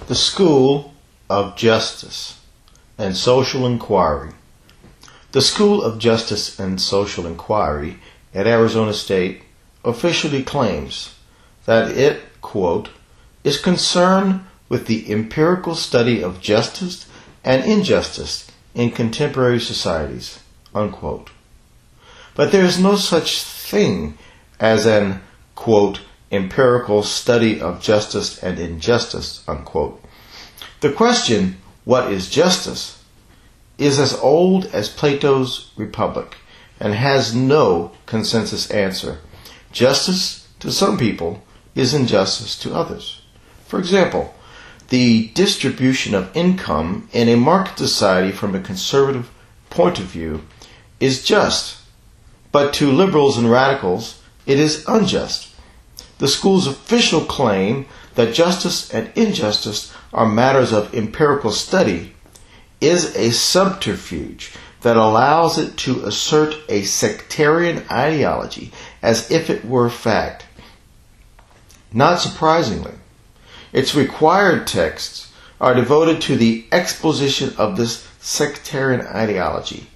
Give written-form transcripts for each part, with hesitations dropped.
The School of Justice and Social Inquiry. The School of Justice and Social Inquiry at Arizona State officially claims that it, quote, is concerned with the empirical study of justice and injustice in contemporary societies, unquote. But there is no such thing as an, quote, empirical study of justice and injustice, unquote. The question, what is justice, is as old as Plato's Republic and has no consensus answer. Justice to some people is injustice to others. For example, the distribution of income in a market society from a conservative point of view is just, but to liberals and radicals it is unjust. The school's official claim that justice and injustice are matters of empirical study is a subterfuge that allows it to assert a sectarian ideology as if it were fact. Not surprisingly, its required texts are devoted to the exposition of this sectarian ideology,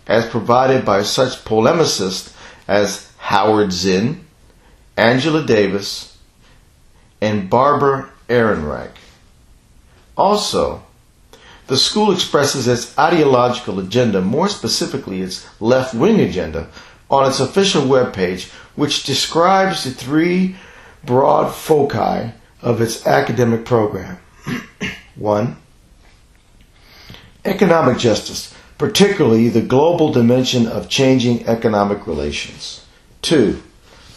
as provided by such polemicists as Howard Zinn, Angela Davis, and Barbara Ehrenreich. Also, the school expresses its ideological agenda, more specifically its left-wing agenda, on its official webpage, which describes the three broad foci of its academic program. 1. Economic justice, particularly the global dimension of changing economic relations. 2.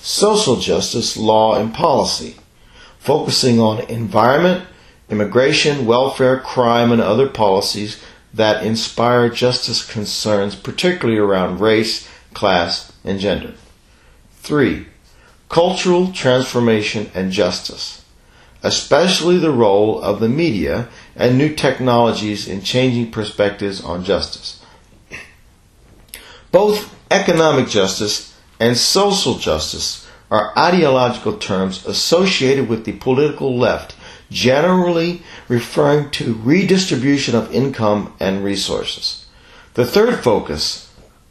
Social justice, law, and policy, focusing on environment, immigration, welfare, crime, and other policies that inspire justice concerns, particularly around race, class, and gender. 3. Cultural transformation and justice, especially the role of the media and new technologies in changing perspectives on justice. Both economic justice and social justice are ideological terms associated with the political left, generally referring to redistribution of income and resources. The third focus,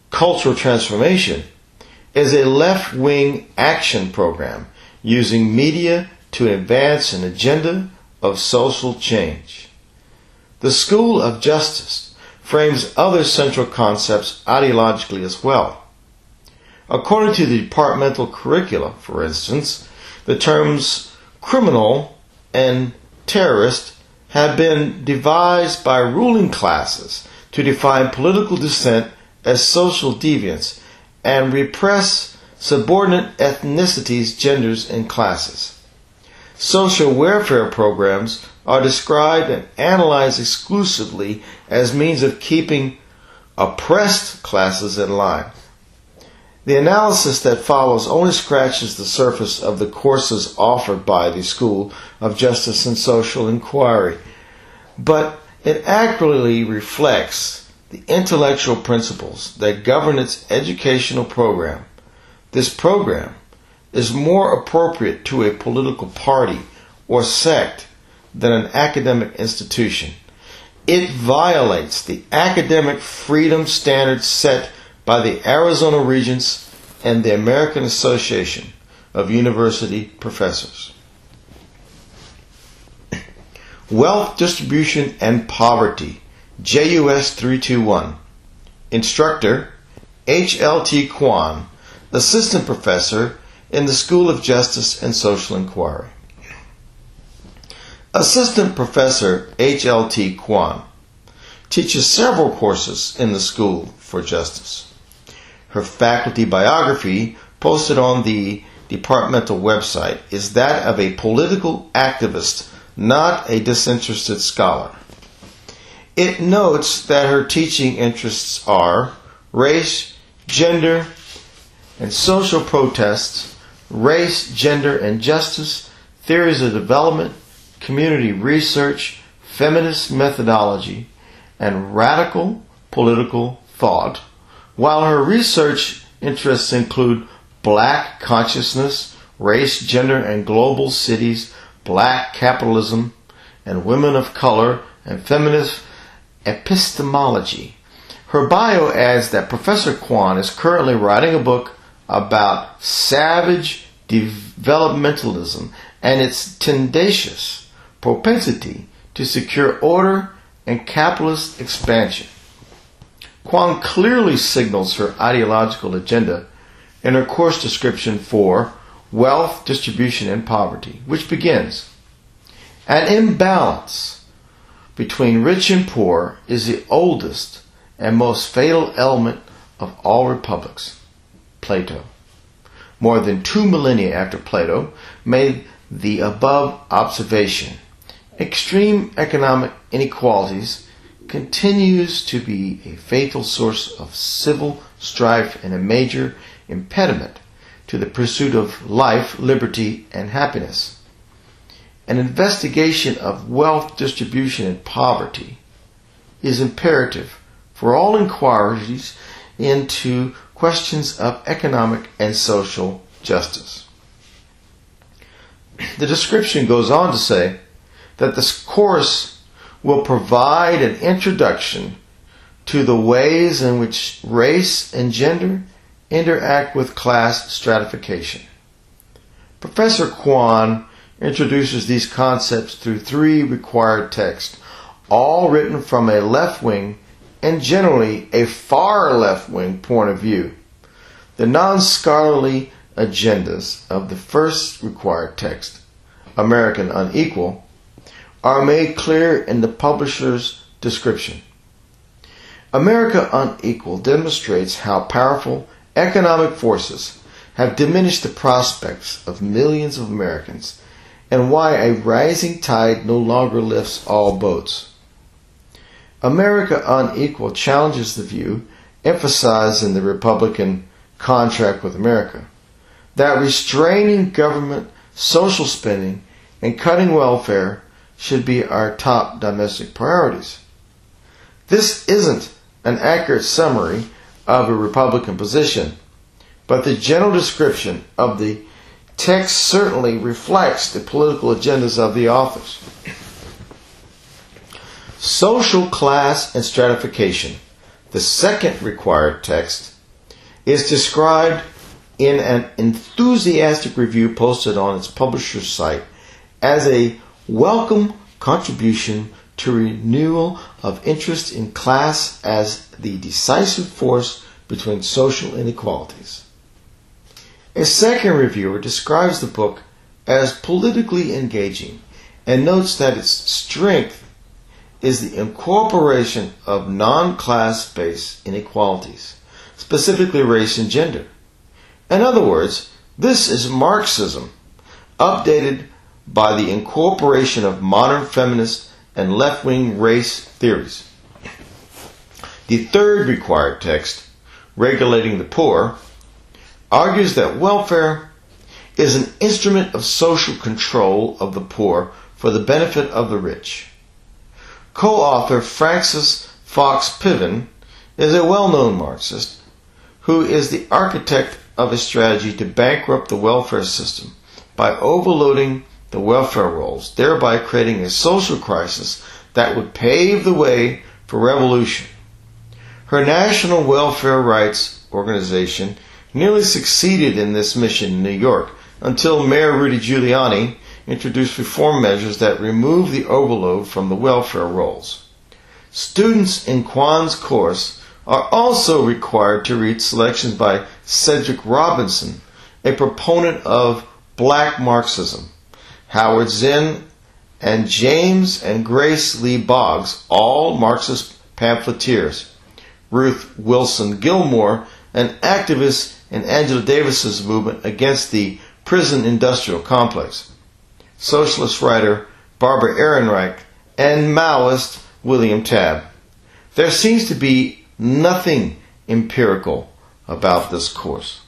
cultural transformation, is a left-wing action program using media to advance an agenda of social change. The School of Justice frames other central concepts ideologically as well. According to the departmental curricula, for instance, the terms criminal and terrorist have been devised by ruling classes to define political dissent as social deviance and repress subordinate ethnicities, genders, and classes. Social welfare programs are described and analyzed exclusively as means of keeping oppressed classes in line. The analysis that follows only scratches the surface of the courses offered by the School of Justice and Social Inquiry, but it accurately reflects the intellectual principles that govern its educational program. This program is more appropriate to a political party or sect than an academic institution. It violates the academic freedom standards set by the Arizona Regents and the American Association of University Professors. Wealth Distribution and Poverty, JUS 321. Instructor, H.L.T. Kwan, Assistant Professor in the School of Justice and Social Inquiry. Assistant Professor H.L.T. Kwan teaches several courses in the School for Justice. Her faculty biography, posted on the departmental website, is that of a political activist, not a disinterested scholar. It notes that her teaching interests are race, gender, and social protests, race, gender, and justice, theories of development, community research, feminist methodology, and radical political thought, while her research interests include black consciousness, race, gender, and global cities, black capitalism, and women of color and feminist epistemology. Her bio adds that Professor Kwan is currently writing a book about savage developmentalism and its tenacious propensity to secure order and capitalist expansion. Kwan clearly signals her ideological agenda in her course description for Wealth, Distribution, and Poverty, which begins, "An imbalance between rich and poor is the oldest and most fatal element of all republics." Plato. More than 2 millennia after Plato made the above observation, extreme economic inequalities continues to be a fatal source of civil strife and a major impediment to the pursuit of life, liberty, and happiness. An investigation of wealth distribution and poverty is imperative for all inquiries into questions of economic and social justice. The description goes on to say that this course will provide an introduction to the ways in which race and gender interact with class stratification. Professor Kwan introduces these concepts through 3 required texts, all written from a left-wing and generally a far left-wing point of view. The non-scholarly agendas of the first required text, American Unequal, are made clear in the publisher's description. America Unequal demonstrates how powerful economic forces have diminished the prospects of millions of Americans and why a rising tide no longer lifts all boats. America Unequal challenges the view emphasized in the Republican Contract with America that restraining government social spending and cutting welfare should be our top domestic priorities. This isn't an accurate summary of a Republican position, but the general description of the text certainly reflects the political agendas of the authors. Social class and stratification, the second required text, is described in an enthusiastic review posted on its publisher's site as a welcome contribution to renewal of interest in class as the decisive force between social inequalities. A second reviewer describes the book as politically engaging and notes that its strength is the incorporation of non-class-based inequalities, specifically race and gender. In other words, this is Marxism, updated by the incorporation of modern feminist and left-wing race theories. The third required text, Regulating the Poor, argues that welfare is an instrument of social control of the poor for the benefit of the rich. Co-author Francis Fox Piven is a well-known Marxist who is the architect of a strategy to bankrupt the welfare system by overloading the welfare rolls, thereby creating a social crisis that would pave the way for revolution. Her National Welfare Rights Organization nearly succeeded in this mission in New York until Mayor Rudy Giuliani introduced reform measures that removed the overload from the welfare rolls. Students in Kwan's course are also required to read selections by Cedric Robinson, a proponent of Black Marxism, Howard Zinn, and James and Grace Lee Boggs, all Marxist pamphleteers, Ruth Wilson Gilmore, an activist in Angela Davis's movement against the prison industrial complex, socialist writer Barbara Ehrenreich, and Maoist William Tabb. There seems to be nothing empirical about this course.